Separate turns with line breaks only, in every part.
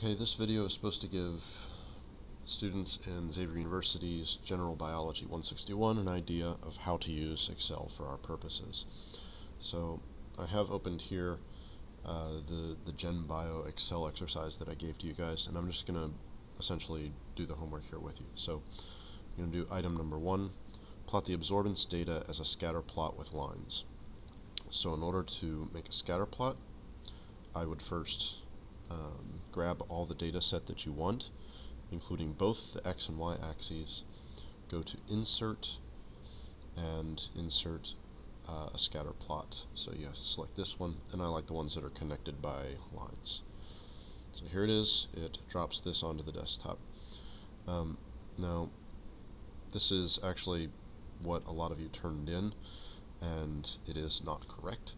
Okay, this video is supposed to give students in Xavier University's General Biology 161 an idea of how to use Excel for our purposes. So I have opened here the Gen Bio Excel exercise that I gave to you guys, and I'm just going to essentially do the homework here with you. So I'm going to do item number 1, plot the absorbance data as a scatter plot with lines. So in order to make a scatter plot, I would first grab all the data set that you want, including both the X and Y axes, go to Insert, and insert a scatter plot. So you have to select this one, and I like the ones that are connected by lines. So here it is. It drops this onto the desktop. Now, this is actually what a lot of you turned in, and it is not correct.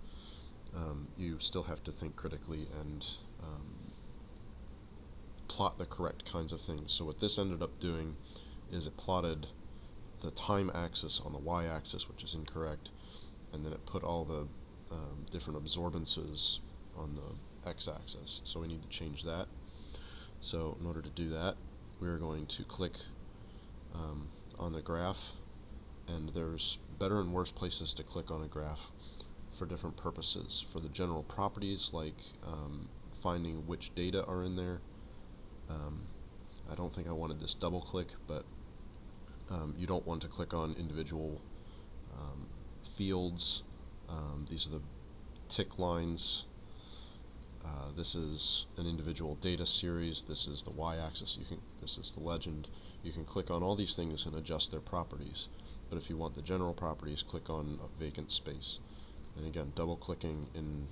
You still have to think critically and plot the correct kinds of things. So what this ended up doing is it plotted the time axis on the y-axis, which is incorrect, and then it put all the different absorbances on the x-axis. So we need to change that. So in order to do that, we're going to click on the graph, and there's better and worse places to click on a graph for different purposes. For the general properties, like finding which data are in there, I don't think I wanted this double click, but you don't want to click on individual fields. These are the tick lines. This is an individual data series. This is the y-axis. This is the legend. You can click on all these things and adjust their properties. But if you want the general properties, click on a vacant space. And again, double-clicking in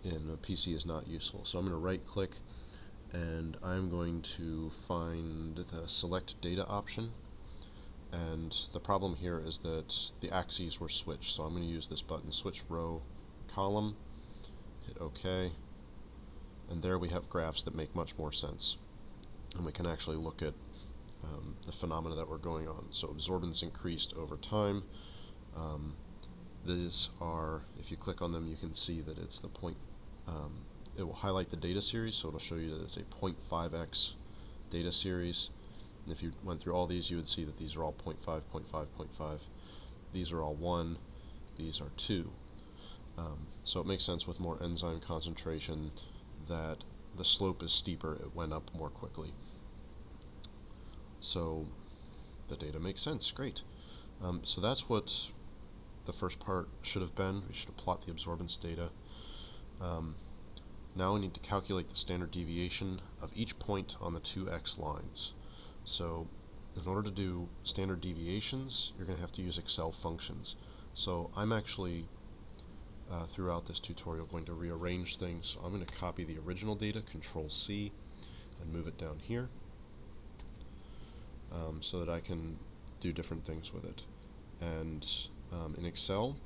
a PC is not useful. So I'm going to right-click, and I'm going to find the Select Data option. And the problem here is that the axes were switched. So I'm going to use this button, Switch Row Column, hit OK, and there we have graphs that make much more sense. And we can actually look at the phenomena that were going on. So absorbance increased over time. These are, if you click on them, you can see that it's the point. It will highlight the data series, so it'll show you that it's a 0.5x data series. And if you went through all these, you would see that these are all 0.5, 0.5, 0.5. These are all 1. These are 2. So it makes sense with more enzyme concentration that the slope is steeper. It went up more quickly. So the data makes sense. Great. So that's what the first part should have been. We should have plotted the absorbance data. Now we need to calculate the standard deviation of each point on the two x lines. So in order to do standard deviations, you're going to have to use Excel functions. So I'm actually, throughout this tutorial, going to rearrange things. So I'm going to copy the original data, Control-C, and move it down here, so that I can do different things with it. And in Excel,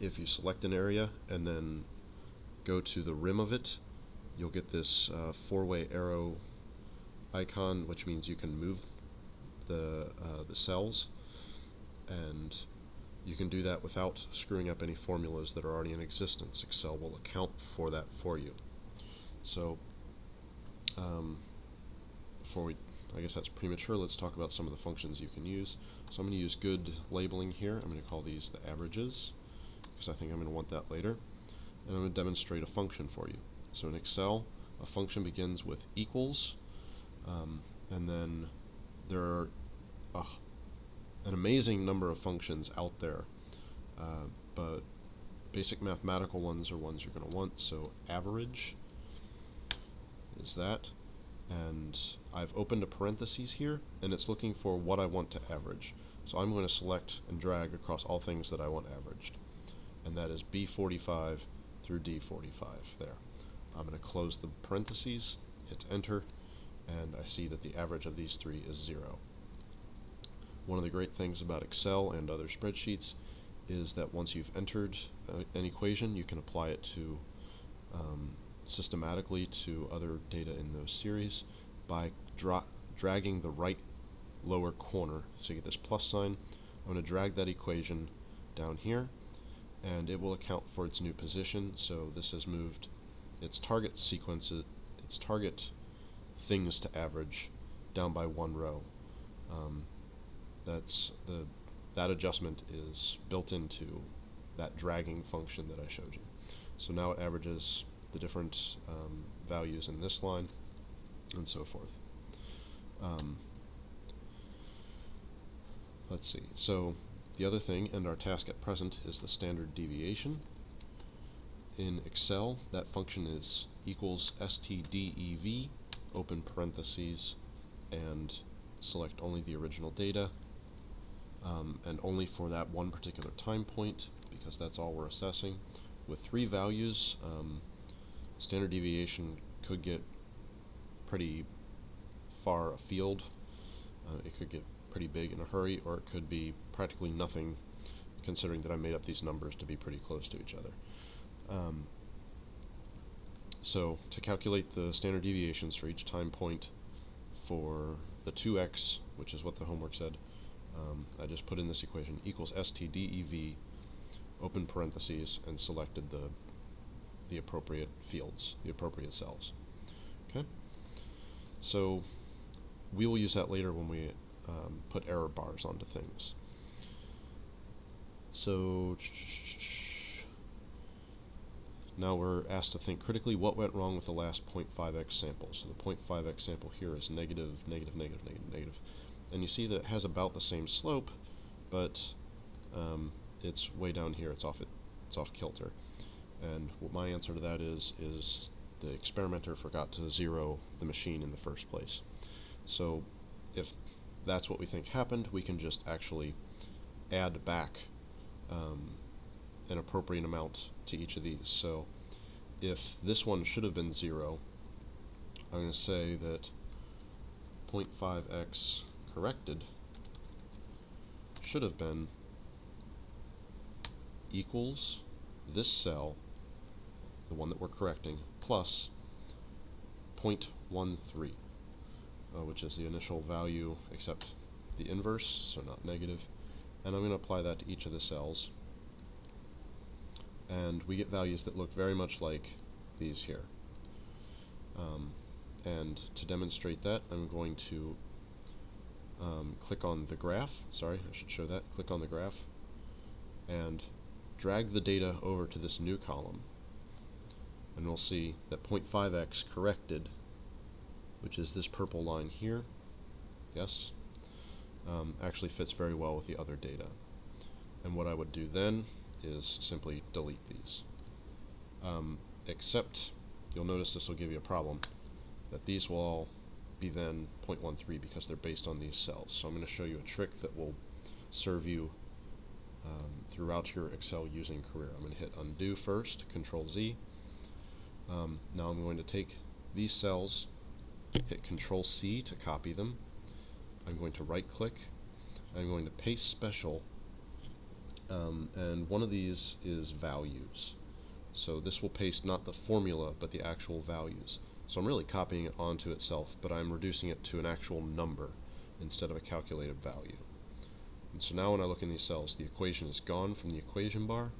if you select an area and then go to the rim of it, you'll get this four-way arrow icon, which means you can move the cells, and you can do that without screwing up any formulas that are already in existence. Excel will account for that for you. So I guess that's premature. Let's talk about some of the functions you can use. So I'm going to use good labeling here. I'm going to call these the averages, because I think I'm going to want that later. And I'm going to demonstrate a function for you. So in Excel, a function begins with equals, and then there are an amazing number of functions out there, but basic mathematical ones are ones you're going to want. So average is that, and I've opened a parentheses here, and it's looking for what I want to average. So I'm going to select and drag across all things that I want averaged, and that is B45 through D45 there. I'm going to close the parentheses, hit enter, and I see that the average of these three is 0. One of the great things about Excel and other spreadsheets is that once you've entered an equation, you can apply it to systematically to other data in those series by dragging the right lower corner. So you get this plus sign. I'm going to drag that equation down here, and it will account for its new position. So this has moved its target sequences, its target things to average down by one row. That adjustment is built into that dragging function that I showed you. So now it averages the different values in this line, and so forth. Let's see. So the other thing, and our task at present, is the standard deviation. In Excel, that function is equals stdev, open parentheses, and select only the original data, and only for that one particular time point, because that's all we're assessing. With 3 values, standard deviation could get pretty far afield. It could get pretty big in a hurry, or it could be practically nothing, considering that I made up these numbers to be pretty close to each other. So to calculate the standard deviations for each time point for the 2x, which is what the homework said, I just put in this equation, equals stdev, open parentheses, and selected the appropriate fields, the appropriate cells. Okay? So we will use that later when we put error bars onto things. So now we're asked to think critically what went wrong with the last 0.5x sample. So the 0.5x sample here is negative, negative, negative, negative, negative. And you see that it has about the same slope, but it's way down here. It's off kilter. And what my answer to that is the experimenter forgot to zero the machine in the first place. So if that's what we think happened, we can just actually add back an appropriate amount to each of these. So if this one should have been 0, I'm going to say that 0.5x corrected should have been equals this cell, the one that we're correcting, plus 0.13, which is the initial value except the inverse, so not negative. And I'm going to apply that to each of the cells. And we get values that look very much like these here. And to demonstrate that, I'm going to click on the graph. Sorry, I should show that. Click on the graph and drag the data over to this new column. And we'll see that 0.5x corrected, which is this purple line here, yes, actually fits very well with the other data. And what I would do then is simply delete these. Except, you'll notice this will give you a problem, that these will all be then 0.13 because they're based on these cells. So I'm going to show you a trick that will serve you throughout your Excel using career. I'm going to hit undo first, Control Z. Now I'm going to take these cells, hit Control C to copy them. I'm going to right click. I'm going to paste special, and one of these is values. So this will paste not the formula but the actual values. So I'm really copying it onto itself, but I'm reducing it to an actual number instead of a calculated value. And so now when I look in these cells, the equation is gone from the equation bar,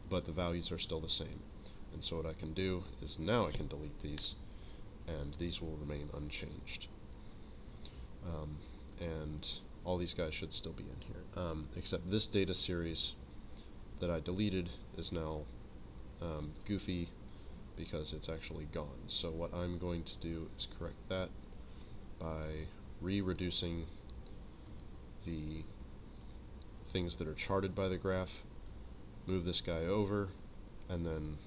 but the values are still the same. And so what I can do is now I can delete these, and these will remain unchanged. And all these guys should still be in here, except this data series that I deleted is now goofy because it's actually gone. So what I'm going to do is correct that by reducing the things that are charted by the graph, move this guy over, and then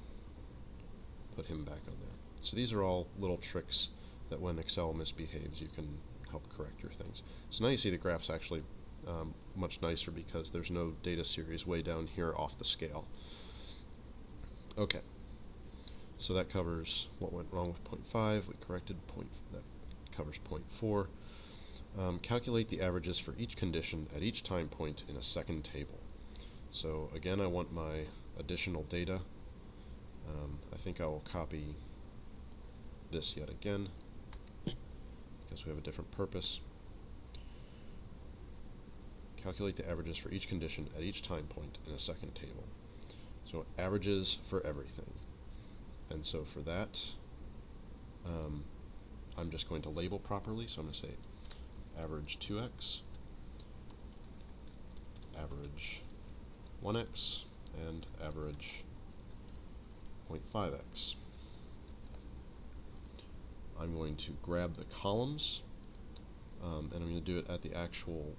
put him back on there. So these are all little tricks that when Excel misbehaves you can help correct your things. So now you see the graph's actually much nicer because there's no data series way down here off the scale. Okay, so that covers what went wrong with 0.5. We corrected that covers 0.4. Calculate the averages for each condition at each time point in a second table. So again, I want my additional data. I think I will copy this yet again because we have a different purpose. Calculate the averages for each condition at each time point in a second table. So averages for everything. And so for that, I'm just going to label properly, so I'm going to say average 2x, average 1x, and average 0.5x. I'm going to grab the columns, and I'm going to do it at the actual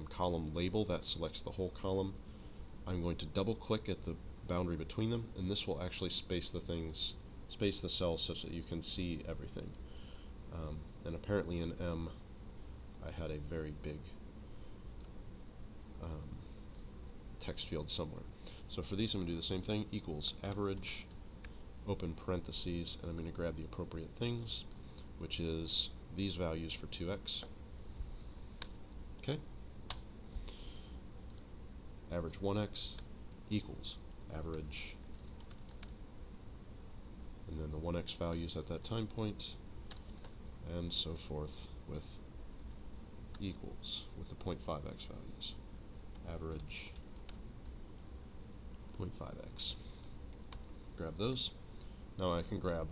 column label that selects the whole column. I'm going to double click at the boundary between them, and this will actually space the cells such that you can see everything. And apparently in M, I had a very big text field somewhere. So for these, I'm going to do the same thing, equals average, open parentheses, and I'm going to grab the appropriate things, which is these values for 2x. Okay. Average 1x equals average, and then the 1x values at that time point, and so forth with equals with the 0.5x values. Average 0.5x. Grab those. Now I can grab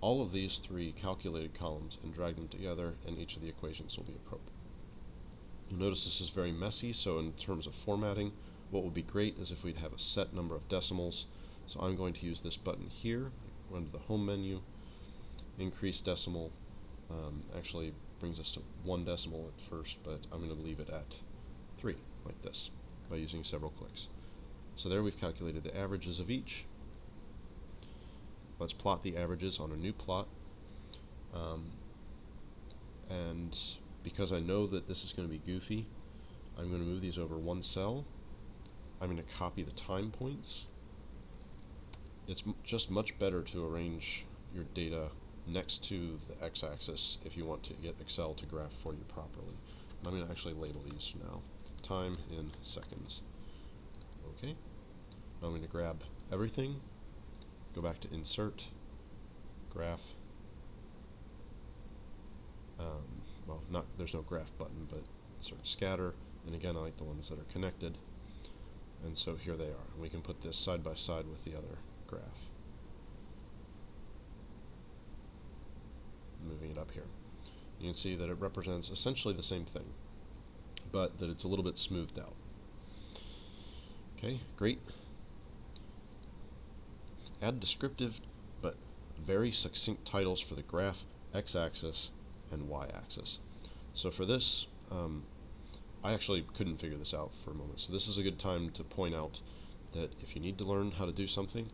all of these three calculated columns and drag them together, and each of the equations will be appropriate. You'll notice this is very messy, so in terms of formatting, what would be great is if we'd have a set number of decimals. So I'm going to use this button here, run to the home menu, increase decimal, actually brings us to 1 decimal at first, but I'm going to leave it at 3, like this, by using several clicks. So there we've calculated the averages of each. Let's plot the averages on a new plot. And because I know that this is going to be goofy, I'm going to move these over one cell. I'm going to copy the time points. It's just much better to arrange your data next to the x-axis if you want to get Excel to graph for you properly. And I'm going to actually label these now. Time in seconds. Okay. Now I'm going to grab everything, go back to Insert, Graph. Well, there's no graph button, but insert scatter, and again I like the ones that are connected, and so here they are. We can put this side by side with the other graph. Moving it up here. You can see that it represents essentially the same thing, but that it's a little bit smoothed out. Okay, great. Add descriptive but very succinct titles for the graph, x-axis, and y-axis. So for this, I actually couldn't figure this out for a moment, so this is a good time to point out that if you need to learn how to do something,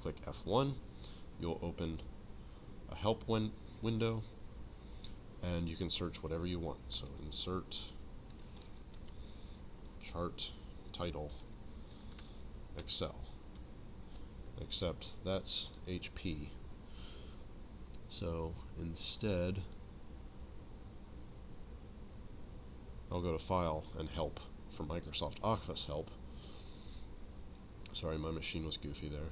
click F1, you'll open a help window, and you can search whatever you want. So insert chart title Excel, except that's HP. So instead, I'll go to File and Help from Microsoft Office Help. Sorry, my machine was goofy there.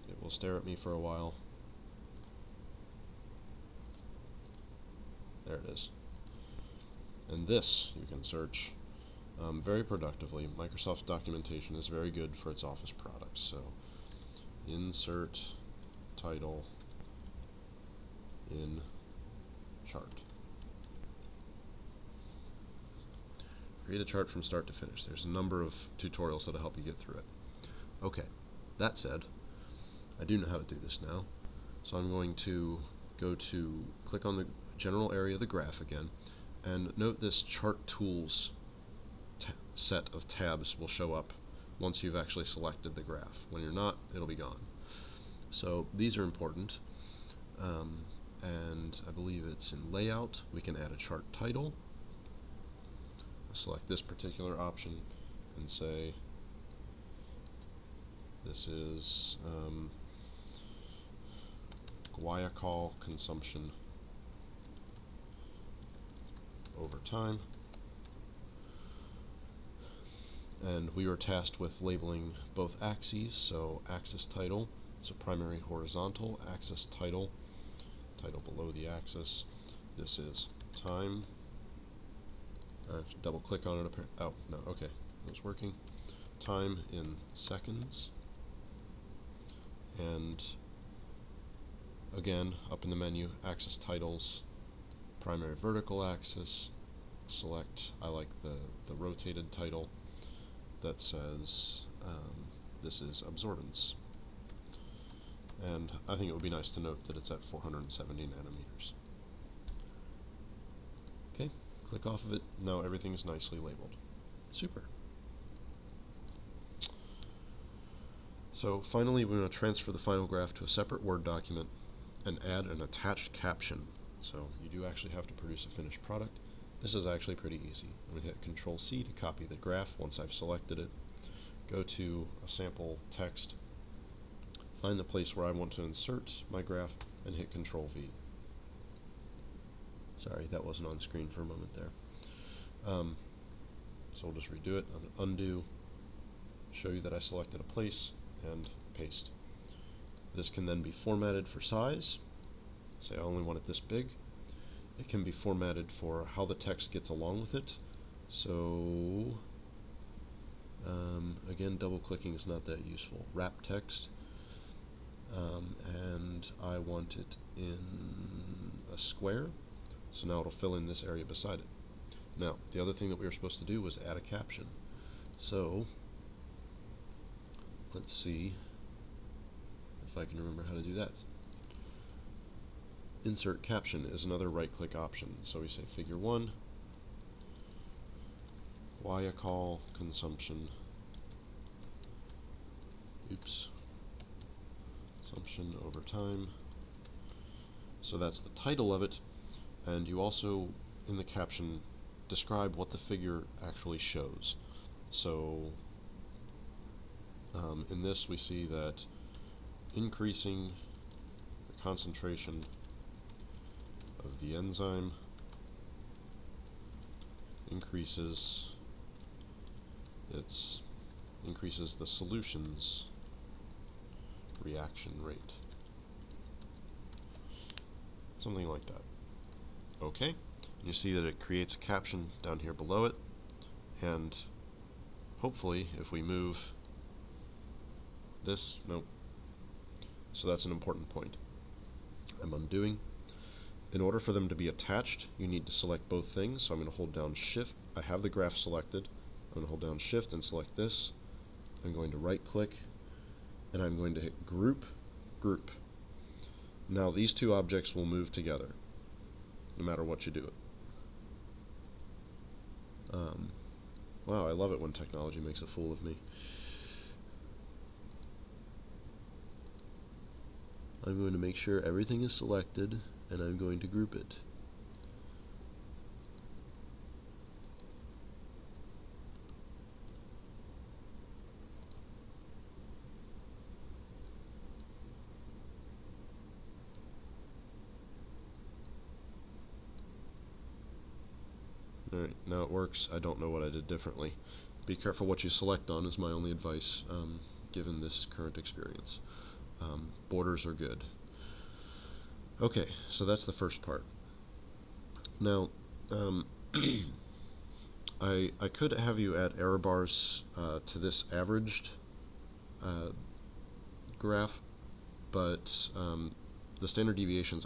It will stare at me for a while. There it is. And this you can search very productively. Microsoft's documentation is very good for its Office products. So insert title in chart. Create a chart from start to finish. There's a number of tutorials that'll help you get through it. Okay, that said, I do know how to do this now. So I'm going to click on the general area of the graph again, and note this chart tools set of tabs will show up once you've actually selected the graph. When you're not, it'll be gone. So these are important, and I believe it's in layout. We can add a chart title. I'll select this particular option and say this is guaiacol consumption over time. And we were tasked with labeling both axes, so axis title, so primary horizontal, axis title, title below the axis. This is time. I have to double click on it. Oh, no, okay, it was working. time in seconds, and again, up in the menu, axis titles, primary vertical axis, select, I like the rotated title that says this is absorbance. And I think it would be nice to note that it's at 470 nanometers. Okay, click off of it. Now everything is nicely labeled. Super. So finally, we're going to transfer the final graph to a separate Word document and add an attached caption. So you do actually have to produce a finished product. This is actually pretty easy. I'm going to hit Control-C to copy the graph once I've selected it. Go to a sample text, find the place where I want to insert my graph, and hit Control-V. Sorry, that wasn't on screen for a moment there. So we'll just redo it. I'm going to undo, show you that I selected a place, and paste. This can then be formatted for size. Say I only want it this big. It can be formatted for how the text gets along with it. So again, double clicking is not that useful. Wrap text, and I want it in a square, so now it'll fill in this area beside it. Now, the other thing that we were supposed to do was add a caption. So let's see if I can remember how to do that. Insert caption is another right-click option. So we say Figure 1, Guayacol consumption. Consumption over time. So that's the title of it, and you also, in the caption, describe what the figure actually shows. So in this we see that increasing the concentration of the enzyme increases the solution's reaction rate. Something like that. Okay, and you see that it creates a caption down here below it, and hopefully if we move this, nope. So that's an important point. I'm undoing. In order for them to be attached, you need to select both things. So I'm going to hold down Shift. I have the graph selected. I'm going to hold down Shift and select this. I'm going to right click, and I'm going to hit Group, Group. Now these two objects will move together, no matter what you do it. Wow, I love it when technology makes a fool of me. I'm going to make sure everything is selected, and I'm going to group it. Alright, now it works. I don't know what I did differently. Be careful what you select on is my only advice, given this current experience. Borders are good. Okay, so that's the first part. Now, I could have you add error bars to this averaged graph, but the standard deviations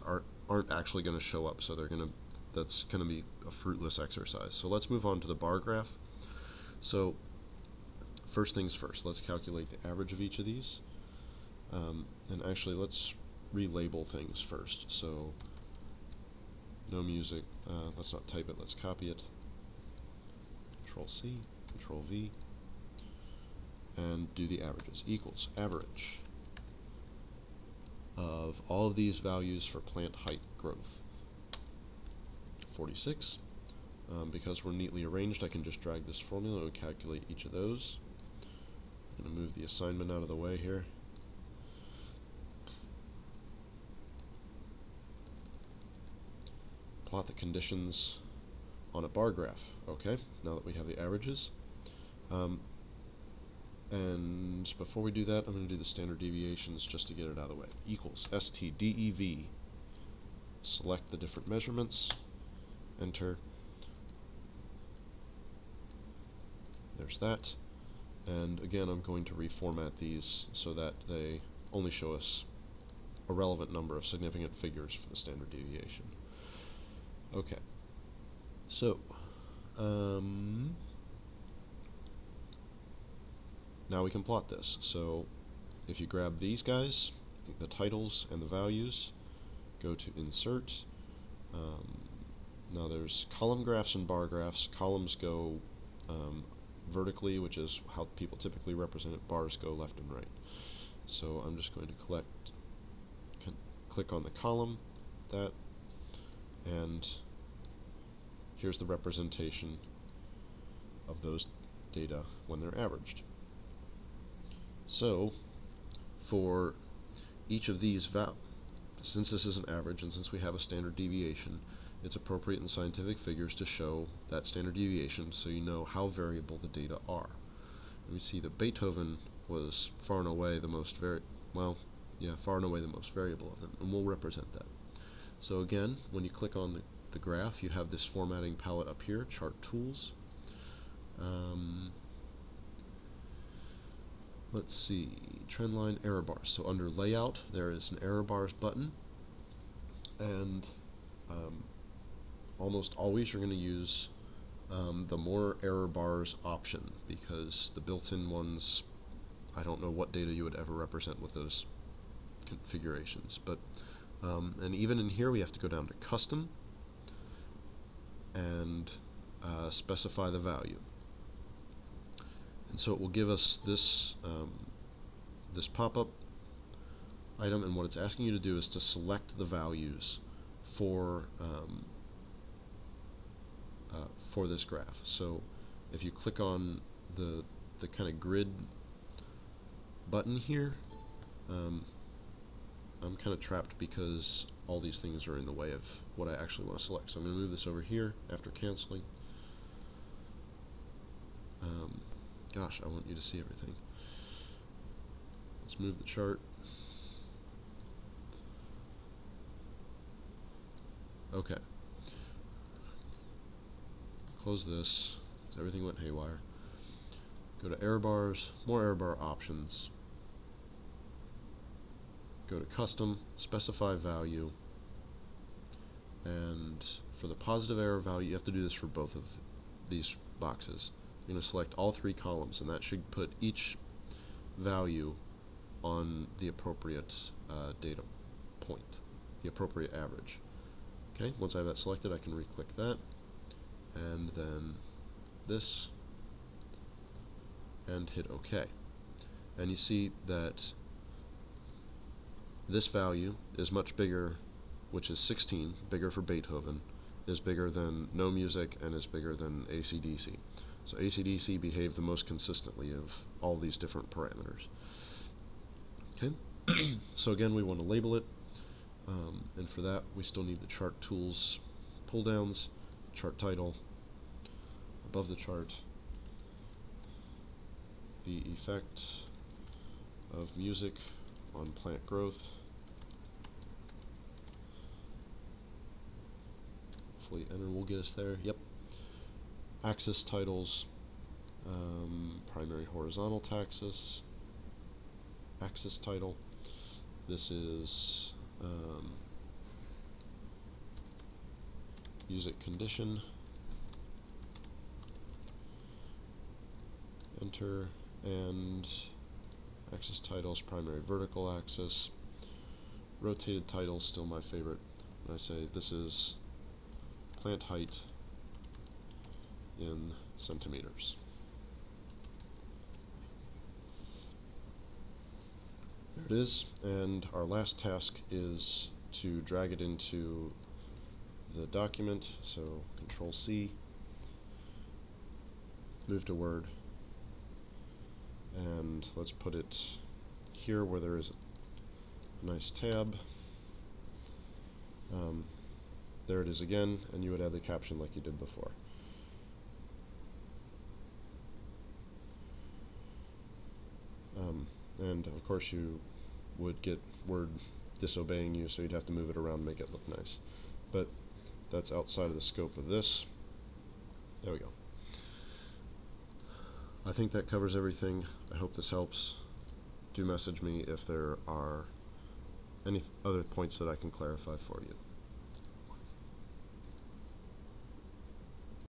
aren't actually going to show up, so that's going to be a fruitless exercise. So let's move on to the bar graph. So first things first, let's calculate the average of each of these. And actually, let's relabel things first. So no music. Let's not type it. Let's copy it. Control-C, Control-V, and do the averages. Equals average of all of these values for plant height growth. 46. Because we're neatly arranged, I can just drag this formula and calculate each of those. I'm going to move the assignment out of the way here. Plot the conditions on a bar graph. Okay, now that we have the averages. And before we do that, I'm going to do the standard deviations just to get it out of the way. Equals STDEV. Select the different measurements. Enter. There's that. And again, I'm going to reformat these so that they only show us a relevant number of significant figures for the standard deviation. Okay, so now we can plot this. So if you grab these guys, the titles and the values, go to Insert. Now there's column graphs and bar graphs. Columns go vertically, which is how people typically represent it. Bars go left and right. So I'm just going to click on the column, and here's the representation of those data when they're averaged. So for each of these since this is an average and since we have a standard deviation, it's appropriate in scientific figures to show that standard deviation so you know how variable the data are. And we see that Beethoven was far and away the most variable of them, and we'll represent that. So again, when you click on the graph, you have this formatting palette up here, Chart Tools. Let's see, trendline error bars. So under Layout, there is an error bars button, and almost always you're going to use the more error bars option, because the built-in ones, I don't know what data you would ever represent with those configurations. But and even in here we have to go down to Custom and specify the value. And so it will give us this this pop-up item, and what it's asking you to do is to select the values for this graph. So if you click on the kind of grid button here, I'm kind of trapped because all these things are in the way of what I actually want to select. So I'm going to move this over here after canceling. Gosh, I want you to see everything. Let's move the chart. Okay. Close this, because everything went haywire. Go to error bars, more error bar options. Go to Custom, specify value. And for the positive error value, you have to do this for both of these boxes. You're going to select all three columns, and that should put each value on the appropriate data point, the appropriate average. Okay, once I have that selected, I can re-click that, and then this, and hit OK. And you see that this value is much bigger, which is 16, bigger for Beethoven, is bigger than no music, and is bigger than AC/DC. So AC/DC behaved the most consistently of all these different parameters. Okay, so again, we want to label it, and for that we still need the Chart Tools pull downs, chart title, above the chart, the effect of music on plant growth. Hopefully enter will get us there. Yep. Axis titles, primary horizontal axis title. This is music condition. Enter, and axis titles, primary vertical axis. Rotated title, still my favorite. And I say this is plant height in centimeters. There it is, and our last task is to drag it into the document. So Control C, move to Word, and let's put it here where there is a nice tab. There it is again, and you would add the caption like you did before. And of course you would get Word disobeying you, so you'd have to move it around and make it look nice. But that's outside of the scope of this. There we go. I think that covers everything. I hope this helps. Do message me if there are any other points that I can clarify for you.